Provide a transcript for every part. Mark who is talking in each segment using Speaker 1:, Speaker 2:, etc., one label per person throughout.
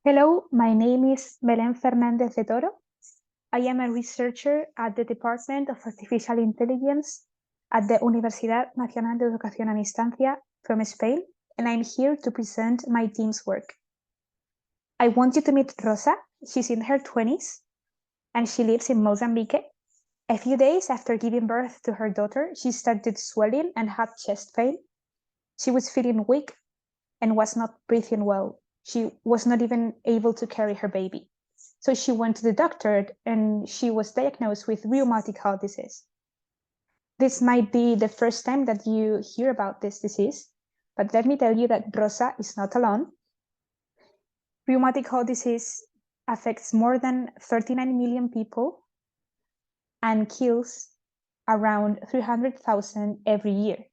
Speaker 1: Hello, my name is Belén Fernández de Toro. I am a researcher at the Department of Artificial Intelligence at the Universidad Nacional de Educación and Distancia from Spain, and I'm here to present my team's work. I want you to meet Rosa. She's in her 20s, and she lives in Mozambique. A few days after giving birth to her daughter, she started swelling and had chest pain. She was feeling weak and was not breathing well. She was not even able to carry her baby. So she went to the doctor and she was diagnosed with rheumatic heart disease. This might be the first time that you hear about this disease, but let me tell you that Rosa is not alone. Rheumatic heart disease affects more than 39 million people and kills around 300,000 every year.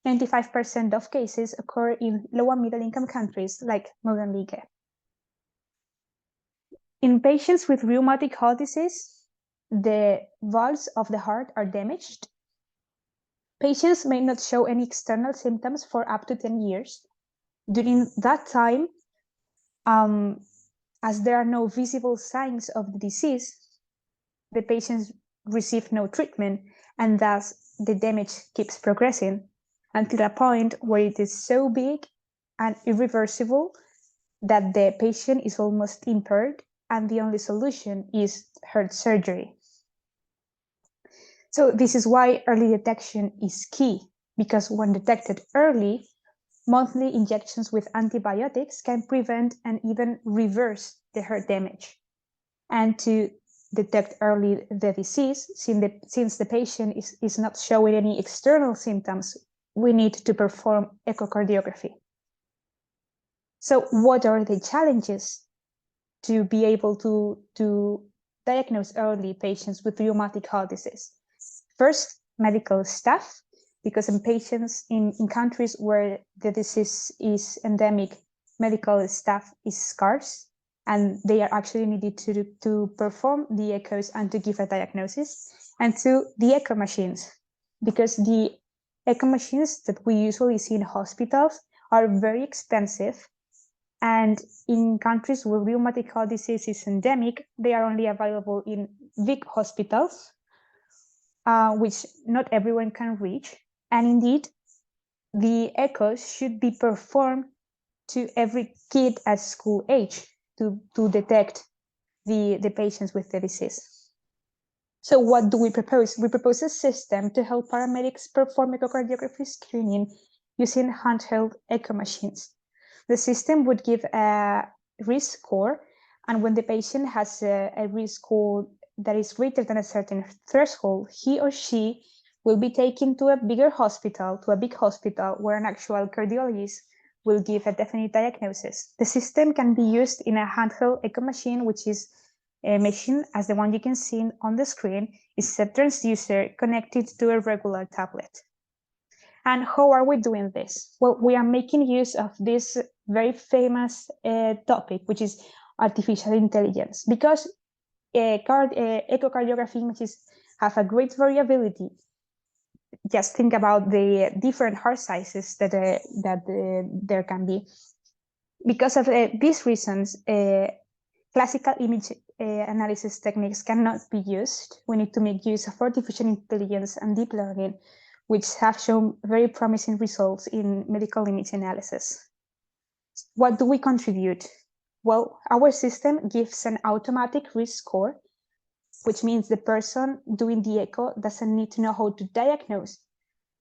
Speaker 1: 95% of cases occur in low and middle income countries like Mozambique. In patients with rheumatic heart disease, the valves of the heart are damaged. Patients may not show any external symptoms for up to 10 years. During that time, as there are no visible signs of the disease, the patients receive no treatment, and thus the damage keeps progressing until a point where it is so big and irreversible that the patient is almost impaired and the only solution is heart surgery. So this is why early detection is key, because when detected early, monthly injections with antibiotics can prevent and even reverse the heart damage. And to detect early the disease, since the patient is not showing any external symptoms, we need to perform echocardiography. So what are the challenges to be able to diagnose early patients with rheumatic heart disease? First, medical staff, because in patients in countries where the disease is endemic, medical staff is scarce, and they are actually needed to perform the echoes and to give a diagnosis. And two, the echo machines, because the echo machines that we usually see in hospitals are very expensive. And in countries where rheumatic heart disease is endemic, they are only available in big hospitals, which not everyone can reach. And indeed, the echoes should be performed to every kid at school age to detect the patients with the disease. So what do we propose? We propose a system to help paramedics perform echocardiography screening using handheld echo machines. The system would give a risk score, and when the patient has a risk score that is greater than a certain threshold, he or she will be taken to a bigger hospital, to a big hospital, where an actual cardiologist will give a definite diagnosis. The system can be used in a handheld echo machine, which is a machine as the one you can see on the screen. Is a transducer connected to a regular tablet. And how are we doing this? Well, we are making use of this very famous topic, which is artificial intelligence, because echocardiography images have a great variability. Just think about the different heart sizes that there can be. Because of these reasons, classical image analysis techniques cannot be used. We need to make use of artificial intelligence and deep learning, which have shown very promising results in medical image analysis. What do we contribute? Well, our system gives an automatic risk score, which means the person doing the echo doesn't need to know how to diagnose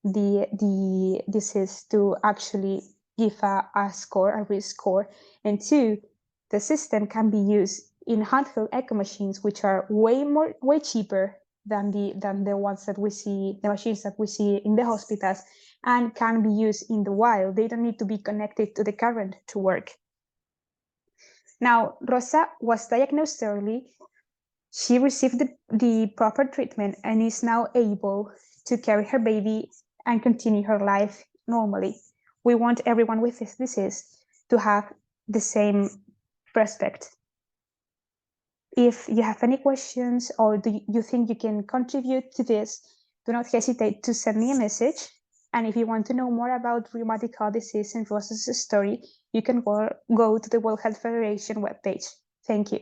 Speaker 1: the disease to actually give a score, a risk score. And two, the system can be used in handheld echo machines, which are way cheaper than the ones that we see, the machines that we see in the hospitals, and can be used in the wild. They don't need to be connected to the current to work. Now, Rosa was diagnosed early. She received the proper treatment and is now able to carry her baby and continue her life normally. We want everyone with this disease to have the same prospect. If you have any questions or do you think you can contribute to this, do not hesitate to send me a message. And if you want to know more about rheumatic heart disease and Rosa's story, you can go to the World Health Federation webpage. Thank you.